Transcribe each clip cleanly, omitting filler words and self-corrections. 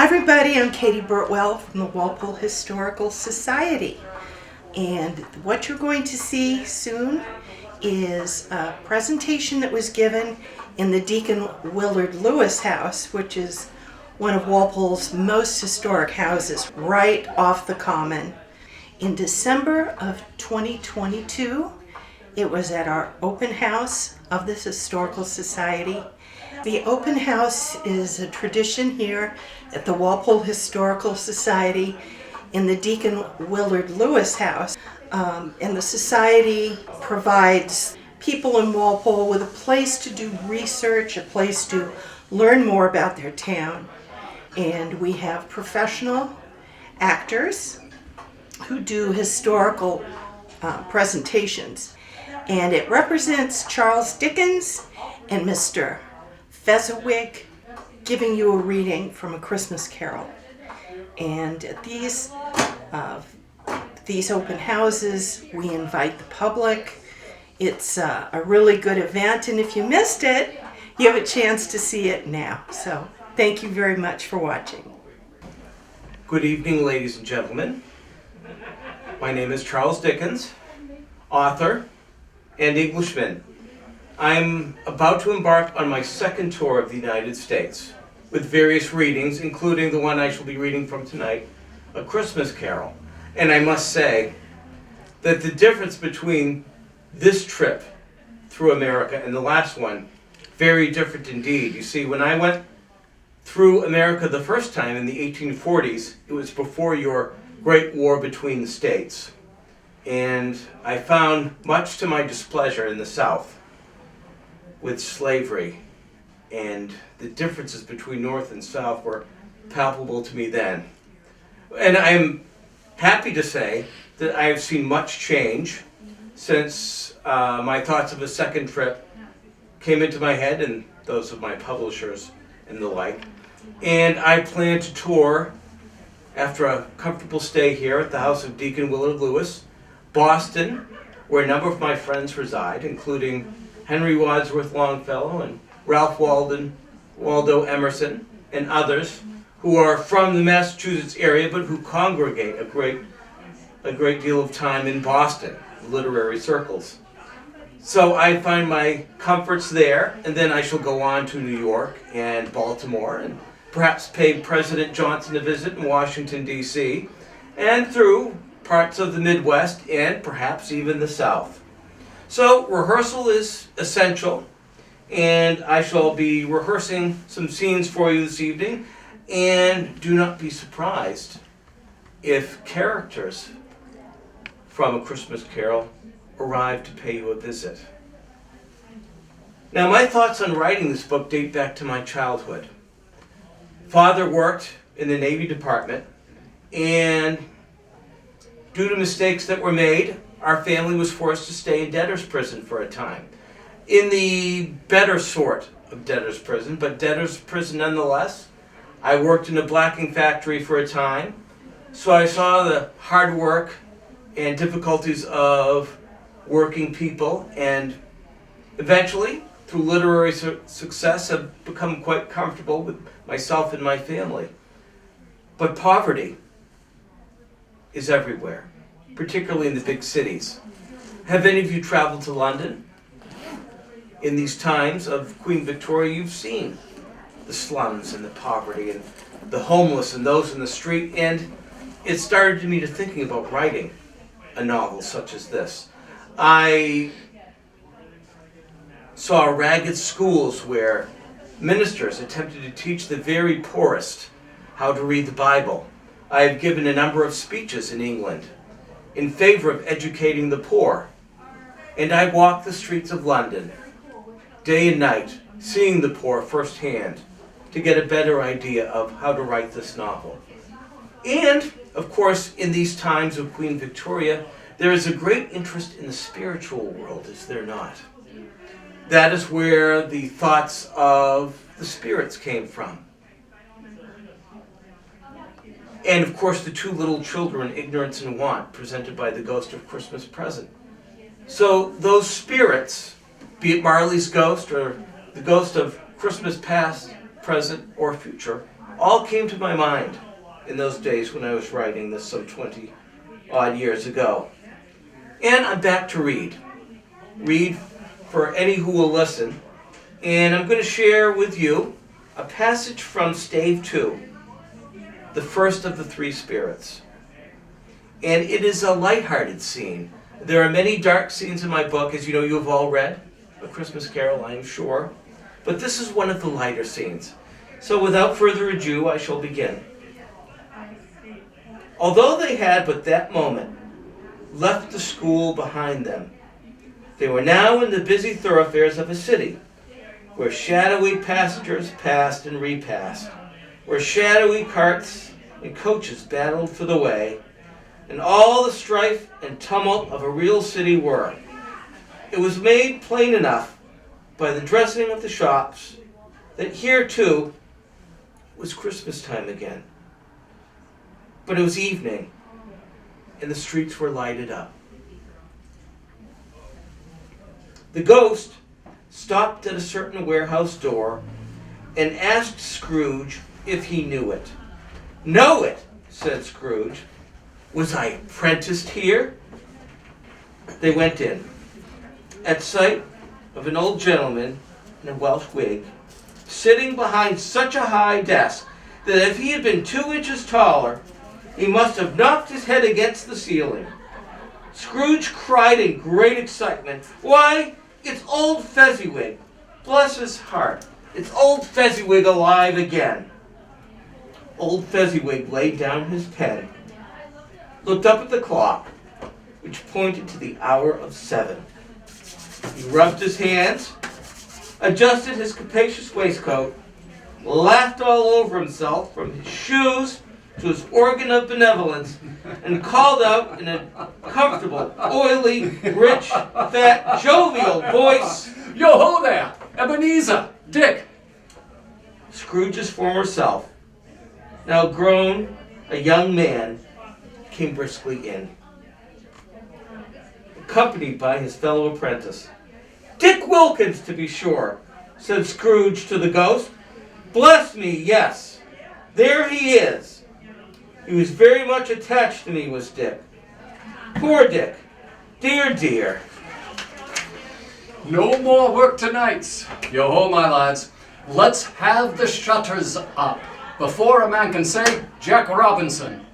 Hi everybody, I'm Katie Burtwell from the Walpole Historical Society. And what you're going to see soon is a presentation that was given in the Deacon Willard Lewis House, which is one of Walpole's most historic houses, right off the Common. In December of 2022, it was at our open house of this Historical Society. The open house is a tradition here at the Walpole Historical Society in the Deacon Willard Lewis House. And the Society provides people in Walpole with a place to do research, a place to learn more about their town. And we have professional actors who do historical presentations. And it represents Charles Dickens and Mr. Fezziwig giving you a reading from A Christmas Carol. And at these open houses, we invite the public. It's a really good event, and if you missed it, you have a chance to see it now. So thank you very much for watching. Good evening, ladies and gentlemen. My name is Charles Dickens, author and Englishman. I'm about to embark on my second tour of the United States with various readings, including the one I shall be reading from tonight, A Christmas Carol. And I must say that the difference between this trip through America and the last one, very different indeed. You see, when I went through America the first time in the 1840s, it was before your Great War between the states. And I found much to my displeasure in the South with slavery, and the differences between North and South were palpable to me then. And I'm happy to say that I have seen much change since my thoughts of a second trip came into my head, and those of my publishers and the like. And I plan to tour, after a comfortable stay here at the house of Deacon Willard Lewis, Boston, where a number of my friends reside, including Henry Wadsworth Longfellow and Ralph Waldo Emerson, and others who are from the Massachusetts area but who congregate a great deal of time in Boston, literary circles. So I find my comforts there, and then I shall go on to New York and Baltimore, and perhaps pay President Johnson a visit in Washington, D.C., and through parts of the Midwest and perhaps even the South. So rehearsal is essential, and I shall be rehearsing some scenes for you this evening, and do not be surprised if characters from A Christmas Carol arrive to pay you a visit. Now, my thoughts on writing this book date back to my childhood. Father worked in the Navy Department, and due to mistakes that were made, our family was forced to stay in debtor's prison for a time. In the better sort of debtor's prison, but debtor's prison nonetheless. I worked in a blacking factory for a time, so I saw the hard work and difficulties of working people, and eventually, through literary success, have become quite comfortable with myself and my family. But poverty is everywhere, particularly in the big cities. Have any of you traveled to London? In these times of Queen Victoria, you've seen the slums and the poverty and the homeless and those in the street, and it started me to thinking about writing a novel such as this. I saw ragged schools where ministers attempted to teach the very poorest how to read the Bible. I have given a number of speeches in England in favor of educating the poor. And I walk the streets of London, day and night, seeing the poor firsthand to get a better idea of how to write this novel. And, of course, in these times of Queen Victoria, there is a great interest in the spiritual world, is there not? That is where the thoughts of the spirits came from. And, of course, the two little children, Ignorance and Want, presented by the Ghost of Christmas Present. So those spirits, be it Marley's ghost or the ghost of Christmas past, present, or future, all came to my mind in those days when I was writing this some 20 odd years ago. And I'm back to read. Read for any who will listen. And I'm going to share with you a passage from Stave 2, the first of the three spirits. And it is a lighthearted scene. There are many dark scenes in my book, as you know, you have all read A Christmas Carol, I am sure. But this is one of the lighter scenes. So without further ado, I shall begin. Although they had but that moment left the school behind them, they were now in the busy thoroughfares of a city, where shadowy passengers passed and repassed, where shadowy carts and coaches battled for the way, and all the strife and tumult of a real city were. It was made plain enough by the dressing of the shops that here, too, was Christmas time again. But it was evening, and the streets were lighted up. The ghost stopped at a certain warehouse door and asked Scrooge if he knew it. "Know it," said Scrooge. "Was I apprenticed here?" They went in. At sight of an old gentleman in a Welsh wig, sitting behind such a high desk that if he had been 2 inches taller, he must have knocked his head against the ceiling, Scrooge cried in great excitement, "Why, it's old Fezziwig! Bless his heart, it's old Fezziwig alive again!" Old Fezziwig laid down his pen, looked up at the clock, which pointed to the hour of 7. He rubbed his hands, adjusted his capacious waistcoat, laughed all over himself from his shoes to his organ of benevolence, and called out in a comfortable, oily, rich, fat, jovial voice, "Yo-ho there! Ebenezer! Dick!" Scrooge's former self, now grown a young man, came briskly in, accompanied by his fellow apprentice. "Dick Wilkins, to be sure," said Scrooge to the ghost. "Bless me, yes, there he is. He was very much attached to me, was Dick. Poor Dick. Dear, dear." No more work tonight. Yo-ho, my lads. Let's have the shutters up before a man can say, "Jack Robinson."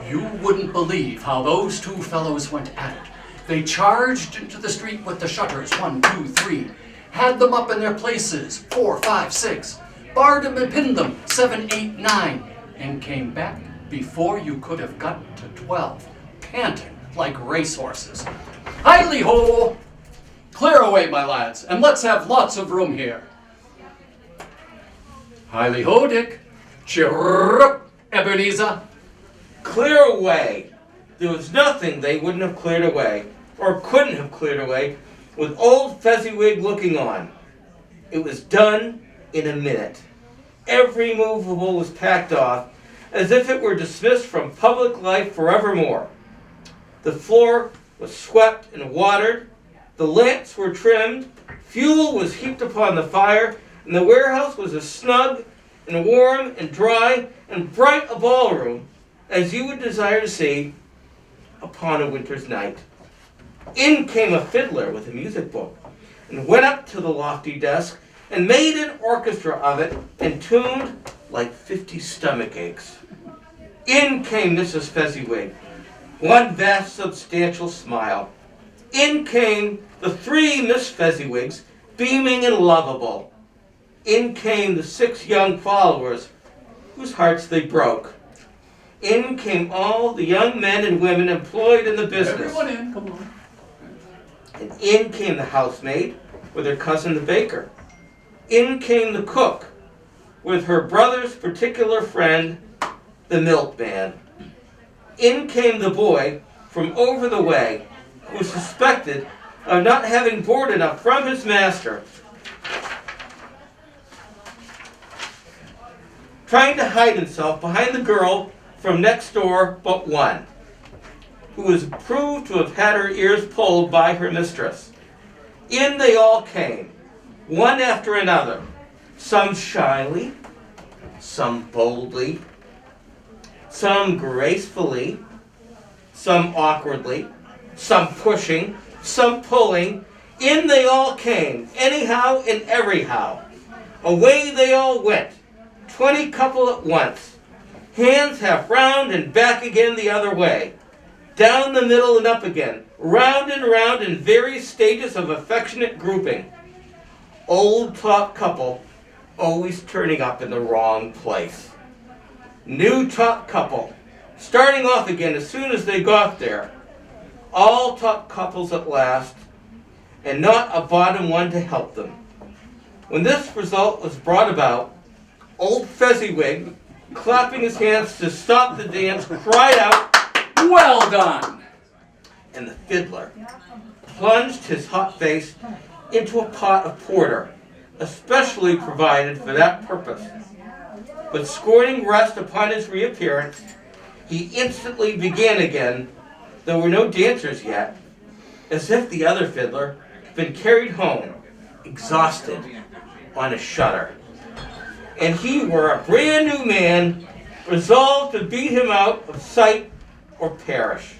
You wouldn't believe how those two fellows went at it. They charged into the street with the shutters, 1, 2, 3, had them up in their places, 4, 5, 6, barred them and pinned them, 7, 8, 9, and came back before you could have got to 12, panting like racehorses. Hi-li-ho! Clear away, my lads, and let's have lots of room here. Hi-li-ho, Dick. Chirrup, Ebenezer. Clear away. There was nothing they wouldn't have cleared away, or couldn't have cleared away, with old Fezziwig looking on. It was done in a minute. Every movable was packed off, as if it were dismissed from public life forevermore. The floor was swept and watered, the lamps were trimmed, fuel was heaped upon the fire, and the warehouse was as snug and warm and dry and bright a ballroom as you would desire to see upon a winter's night. In came a fiddler with a music book, and went up to the lofty desk, and made an orchestra of it, and tuned like 50 stomach aches. In came Mrs. Fezziwig, one vast substantial smile. In came the 3 Miss Fezziwigs, beaming and lovable. In came the 6 young followers, whose hearts they broke. In came all the young men and women employed in the business. Everyone in, come on. And in came the housemaid with her cousin the baker. In came the cook with her brother's particular friend, the milkman. In came the boy from over the way, who was suspected of not having board enough from his master, trying to hide himself behind the girl from next door but one, who was proved to have had her ears pulled by her mistress. In they all came, one after another, some shyly, some boldly, some gracefully, some awkwardly, some pushing, some pulling. In they all came, anyhow and everyhow. Away they all went, 20 couple at once, hands half round and back again the other way, down the middle and up again, round and round in various stages of affectionate grouping. Old top couple always turning up in the wrong place. New top couple starting off again as soon as they got there. All top couples at last, and not a bottom one to help them. When this result was brought about, old Fezziwig, clapping his hands to stop the dance, cried out, Well done! and the fiddler plunged his hot face into a pot of porter, especially provided for that purpose. But scorning rest upon his reappearance, he instantly began again. There were no dancers yet, as if the other fiddler had been carried home, exhausted, on a shutter. And he were a brand new man, resolved to beat him out of sight or perish.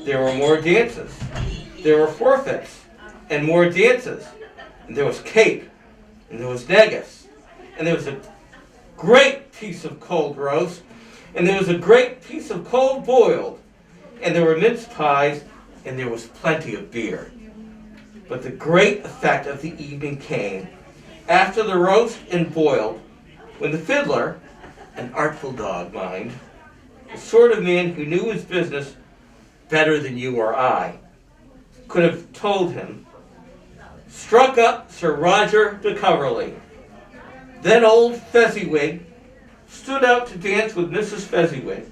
There were more dances. There were forfeits, and more dances. And there was cake, and there was negus, and there was a great piece of cold roast, and there was a great piece of cold boiled, and there were mince pies, and there was plenty of beer. But the great effect of the evening came after the roast and boiled, when the fiddler, an artful dog, mind, the sort of man who knew his business better than you or I, could have told him, struck up Sir Roger de Coverley. Then old Fezziwig stood out to dance with Mrs. Fezziwig,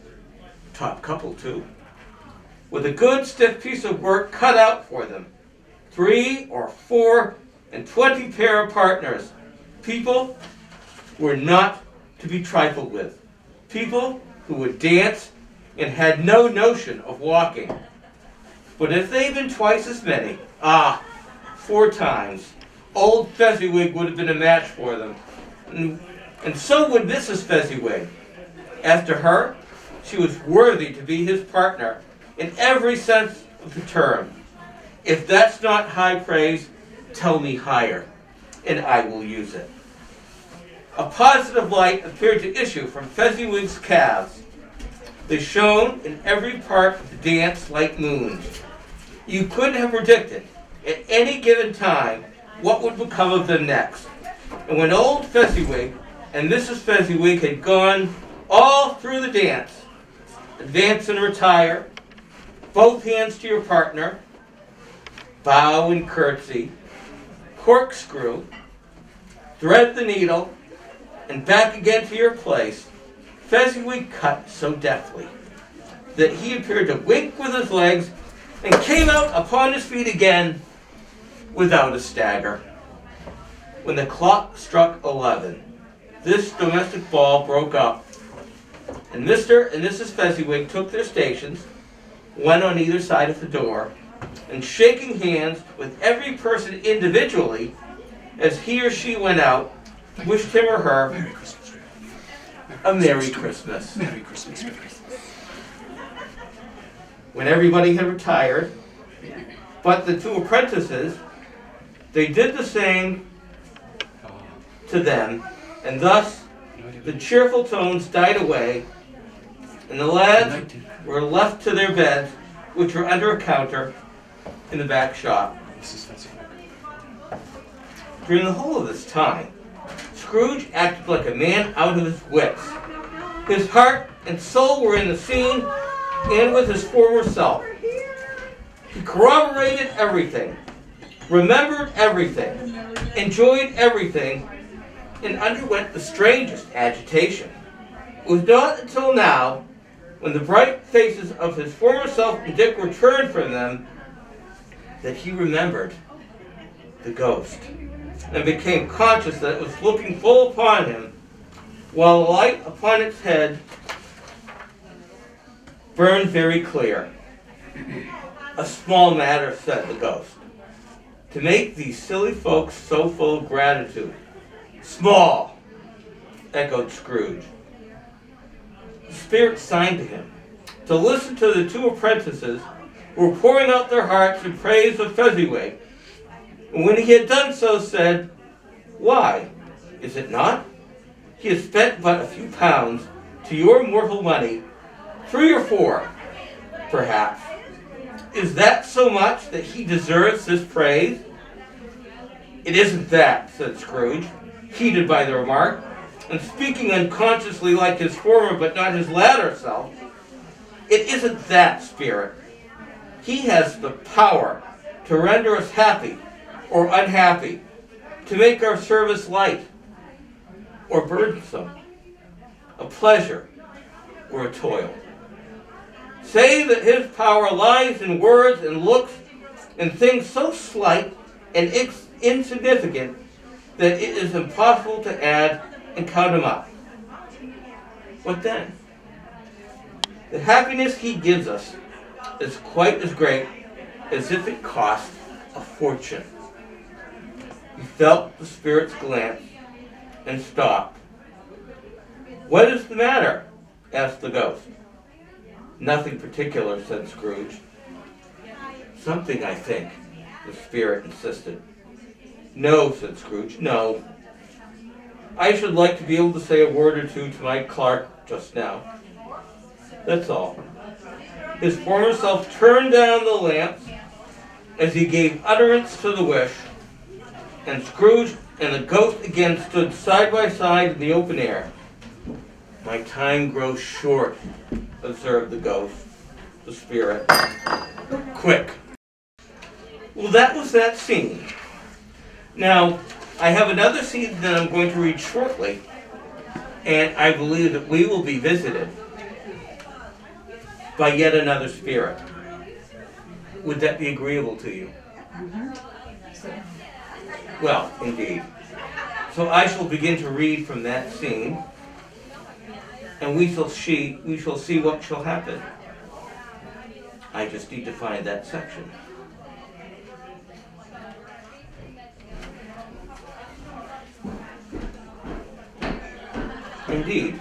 top couple too, with a good stiff piece of work cut out for them, 3 or 4 and 20 pair of partners. People were not to be trifled with. People who would dance and had no notion of walking. But if they'd been twice as many, 4 times, old Fezziwig would have been a match for them. And so would Mrs. Fezziwig. After her, she was worthy to be his partner in every sense of the term. If that's not high praise, tell me higher, and I will use it. A positive light appeared to issue from Fezziwig's calves. They shone in every part of the dance like moons. You couldn't have predicted at any given time what would become of them next. And when old Fezziwig and Mrs. Fezziwig had gone all through the dance, advance and retire, both hands to your partner, bow and curtsy, corkscrew, thread the needle, and back again to your place, Fezziwig cut so deftly that he appeared to wink with his legs and came out upon his feet again without a stagger. When the clock struck 11, this domestic ball broke up, and Mr. and Mrs. Fezziwig took their stations, one on either side of the door, and shaking hands with every person individually as he or she went out, wished him or her Merry Christmas. a Merry Christmas. Merry Christmas. When everybody had retired, but the 2 apprentices, they did the same to them, and thus the cheerful tones died away, and the lads were left to their beds, which were under a counter in the back shop. During the whole of this time, Scrooge acted like a man out of his wits. His heart and soul were in the scene and with his former self. He corroborated everything, remembered everything, enjoyed everything, and underwent the strangest agitation. It was not until now, when the bright faces of his former self and Dick were turned from them, that he remembered the ghost, and became conscious that it was looking full upon him, while the light upon its head burned very clear. A small matter, said the ghost, to make these silly folks so full of gratitude. Small. echoed Scrooge. The spirit signed to him to listen to the two apprentices who were pouring out their hearts in praise of Fezziwig, and when he had done so said, "Why, is it not? He has spent but a few pounds to your mortal money, 3 or 4, perhaps. Is that so much that he deserves this praise?" "It isn't that," said Scrooge, heated by the remark, and speaking unconsciously like his former but not his latter self. "It isn't that, Spirit. He has the power to render us happy or unhappy, to make our service light or burdensome, a pleasure or a toil. Say that his power lies in words and looks and things so slight and insignificant that it is impossible to add and count him up. What then? The happiness he gives us is quite as great as if it cost a fortune." He felt the spirit's glance and stopped. "What is the matter?" asked the ghost. "Nothing particular," said Scrooge. "Something, I think," the spirit insisted. "No," said Scrooge, "no. I should like to be able to say a word or two to my clerk just now. That's all." His former self turned down the lamps as he gave utterance to the wish, and Scrooge and the ghost again stood side by side in the open air. "My time grows short," observed the spirit. "Quick." Well, that was that scene. Now, I have another scene that I'm going to read shortly, and I believe that we will be visited by yet another spirit. Would that be agreeable to you? Well, indeed. So I shall begin to read from that scene, and we shall see what shall happen. I just need to find that section. Indeed.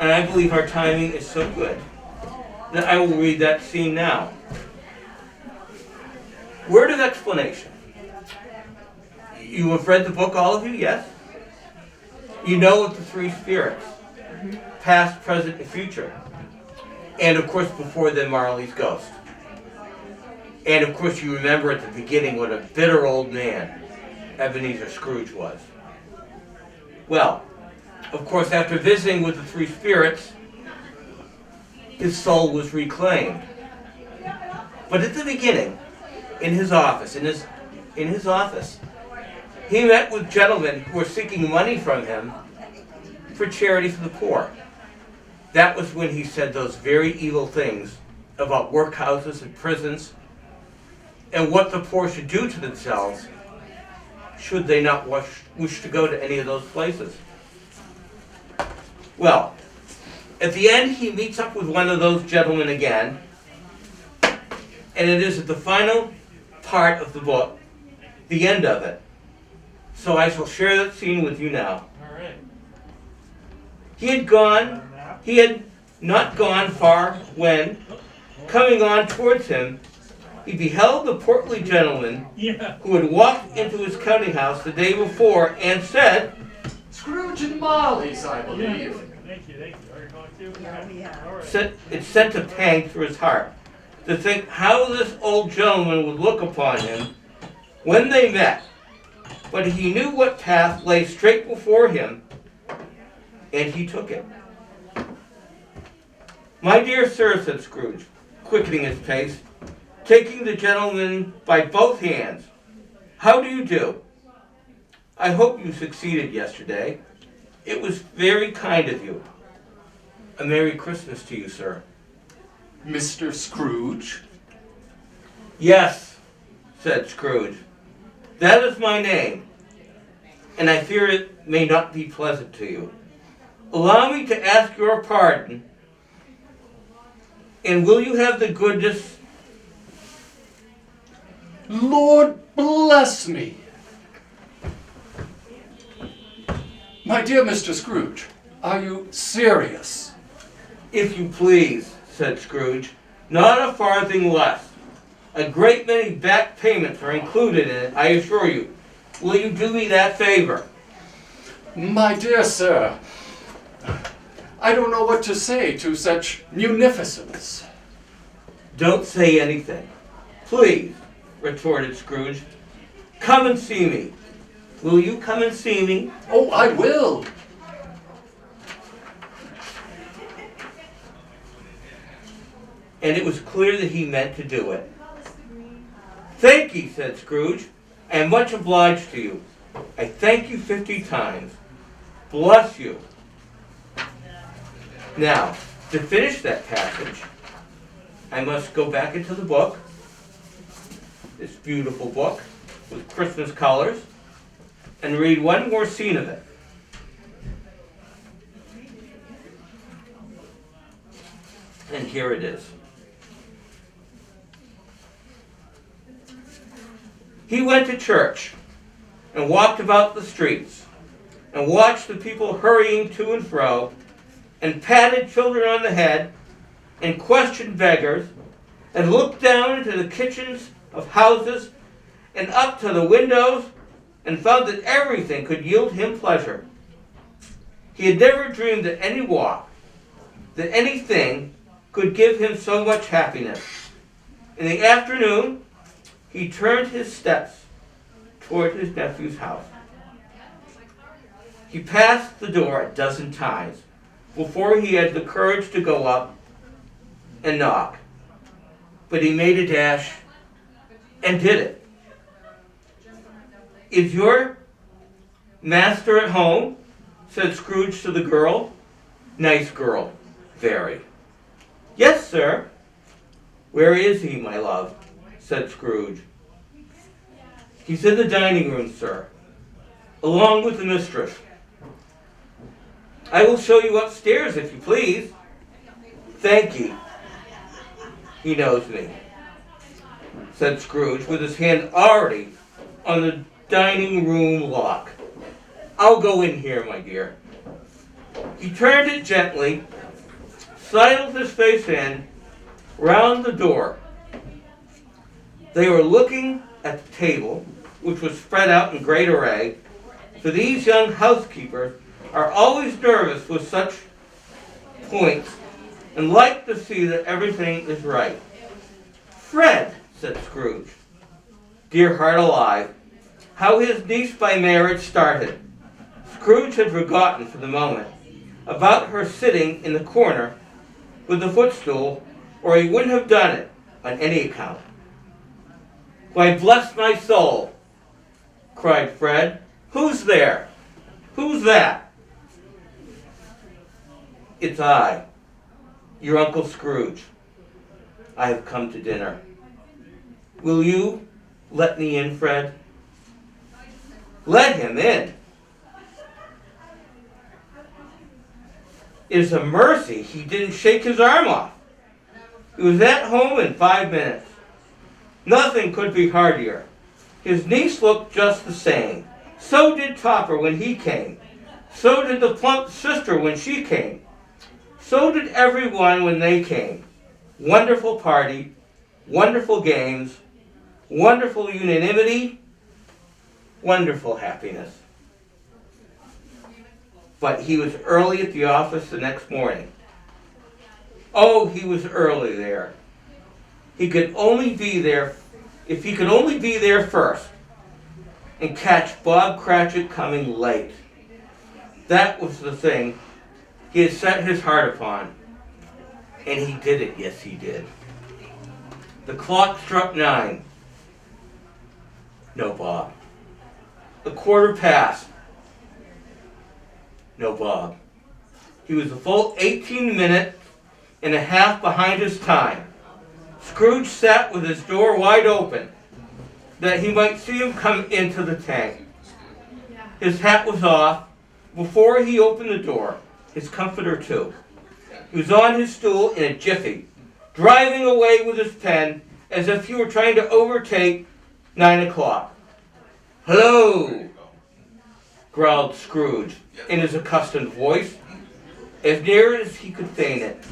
And I believe our timing is so good that I will read that scene now. Word of explanation. You have read the book, all of you, yes? You know of the 3 spirits, past, present, and future. And of course, before them, Marley's ghost. And of course, you remember at the beginning what a bitter old man Ebenezer Scrooge was. Well, of course, after visiting with the 3 spirits, his soul was reclaimed. But at the beginning, in his office, he met with gentlemen who were seeking money from him for charity for the poor. That was when he said those very evil things about workhouses and prisons and what the poor should do to themselves should they not wish to go to any of those places. Well, at the end, he meets up with one of those gentlemen again, and it is at the final part of the book, the end of it. So I shall share that scene with you now. All right. He had not gone far when, coming on towards him, he beheld the portly gentleman who had walked into his counting house the day before and said, Scrooge and Marley's, I believe. Thank you. Are you going to? All right. It sent a pang through his heart to think how this old gentleman would look upon him when they met. But he knew what path lay straight before him, and he took it. "My dear sir," said Scrooge, quickening his pace, taking the gentleman by both hands, "how do you do? I hope you succeeded yesterday. It was very kind of you. A Merry Christmas to you, sir." Mr. Scrooge? "Yes," said Scrooge. "That is my name, and I fear it may not be pleasant to you. Allow me to ask your pardon, and will you have the goodness..." Lord bless me! My dear Mr. Scrooge, are you serious? If you please, said Scrooge, not a farthing less. A great many back payments are included in it, I assure you. Will you do me that favor? My dear sir, I don't know what to say to such munificence. Don't say anything. Please, retorted Scrooge. Come and see me. Will you come and see me? Oh, I will. And it was clear that he meant to do it. Thank ye, said Scrooge. I am much obliged to you. I thank you 50 times. Bless you. Now, to finish that passage, I must go back into the book, this beautiful book with Christmas colors, and read one more scene of it. And here it is. He went to church and walked about the streets and watched the people hurrying to and fro and patted children on the head and questioned beggars and looked down into the kitchens of houses and up to the windows and found that everything could yield him pleasure. He had never dreamed that any walk, that anything could give him so much happiness. In the afternoon, he turned his steps toward his nephew's house. He passed the door a dozen times before he had the courage to go up and knock. But he made a dash and did it. Is your master at home? Said Scrooge to the girl. Nice girl, very. Yes, sir. Where is he, my love? Said Scrooge. He's in the dining room, sir, along with the mistress. I will show you upstairs, if you please. Thank ye. He knows me, said Scrooge, with his hand already on the dining room lock. I'll go in here, my dear. He turned it gently, sidled his face in, round the door. They were looking at the table, which was spread out in great array, for these young housekeepers are always nervous with such points and like to see that everything is right. Fred, said Scrooge. Dear heart alive, how his niece by marriage started. Scrooge had forgotten for the moment about her sitting in the corner with the footstool, or he wouldn't have done it on any account. Why, bless my soul, cried Fred. Who's there? Who's that? It's I, your Uncle Scrooge. I have come to dinner. Will you let me in, Fred? Let him in. It is a mercy he didn't shake his arm off. He was at home in 5 minutes. Nothing could be heartier. His niece looked just the same. So did Topper when he came. So did the plump sister when she came. So did everyone when they came. Wonderful party, wonderful games, wonderful unanimity, wonderful happiness. But he was early at the office the next morning. Oh, he was early there. He could only be there, if he could only be there first and catch Bob Cratchit coming late. That was the thing he had set his heart upon. And he did it, yes he did. The clock struck 9. No Bob. The quarter past. No Bob. He was a full 18 minutes and a half behind his time. Scrooge sat with his door wide open, that he might see him come into the tank. His hat was off before he opened the door, his comforter too. He was on his stool in a jiffy, driving away with his pen as if he were trying to overtake 9 o'clock. Hello! growled Scrooge in his accustomed voice, as near as he could feign it.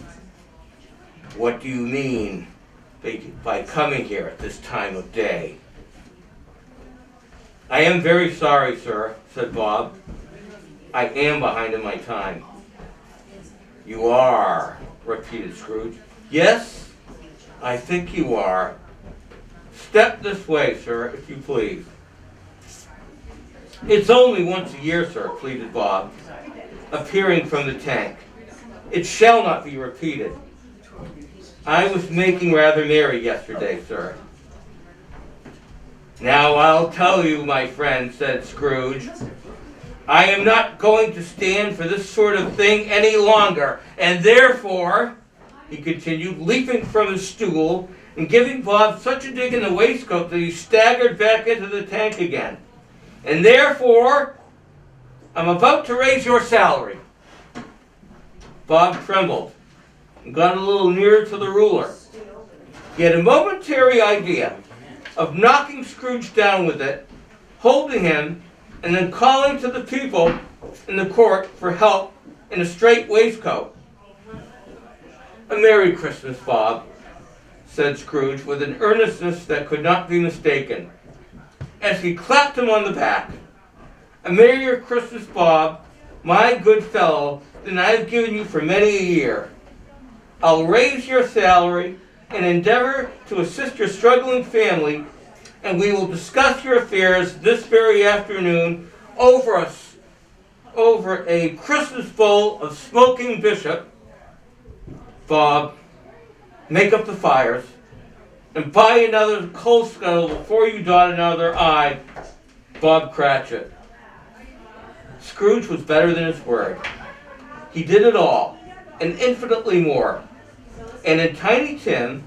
"What do you mean by coming here at this time of day?" "I am very sorry, sir," said Bob. "I am behind in my time." "You are," repeated Scrooge. "Yes, I think you are. Step this way, sir, if you please." "It's only once a year, sir," pleaded Bob, appearing from the tank. "It shall not be repeated. I was making rather merry yesterday, sir." "Now I'll tell you, my friend," said Scrooge, "I am not going to stand for this sort of thing any longer, and therefore," he continued, leaping from his stool and giving Bob such a dig in the waistcoat that he staggered back into the tank again, "and therefore, I'm about to raise your salary." Bob trembled and got a little nearer to the ruler. He had a momentary idea of knocking Scrooge down with it, holding him, and then calling to the people in the court for help in a straight waistcoat. "A Merry Christmas, Bob," said Scrooge with an earnestness that could not be mistaken, as he clapped him on the back. "A Merrier Christmas, Bob, my good fellow, than I have given you for many a year. I'll raise your salary and endeavor to assist your struggling family, and we will discuss your affairs this very afternoon over a Christmas bowl of smoking bishop. Bob, make up the fires, and buy another coal scuttle before you dot another I, Bob Cratchit." Scrooge was better than his word. He did it all, and infinitely more. And in Tiny Tim,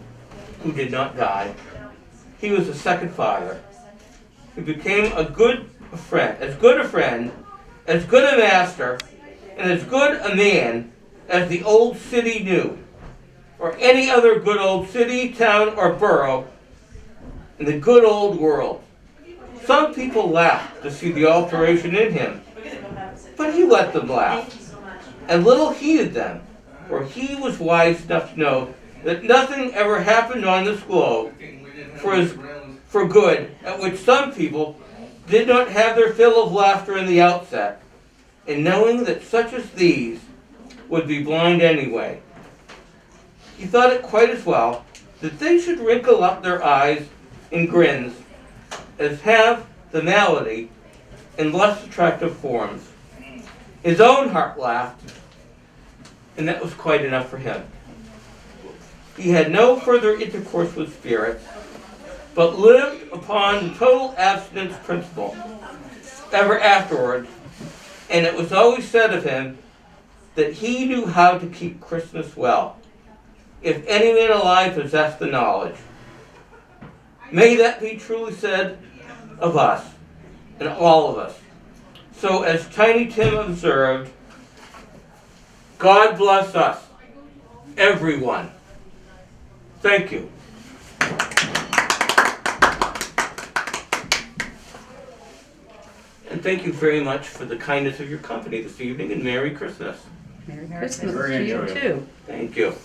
who did not die, he was a second father. He became as good a friend, as good a master, and as good a man as the old city knew, or any other good old city, town, or borough in the good old world. Some people laughed to see the alteration in him, but he let them laugh, and little heeded them, for he was wise enough to know that nothing ever happened on this globe for good, at which some people did not have their fill of laughter in the outset, and knowing that such as these would be blind anyway. He thought it quite as well that they should wrinkle up their eyes in grins as have the malady in less attractive forms. His own heart laughed, and that was quite enough for him. He had no further intercourse with spirits, but lived upon the total abstinence principle ever afterwards, and it was always said of him that he knew how to keep Christmas well, if any man alive possessed the knowledge. May that be truly said of us, and all of us. So as Tiny Tim observed, God bless us, everyone. Thank you. And thank you very much for the kindness of your company this evening, and Merry Christmas. Merry Christmas Very to you enjoyable. too. Thank you.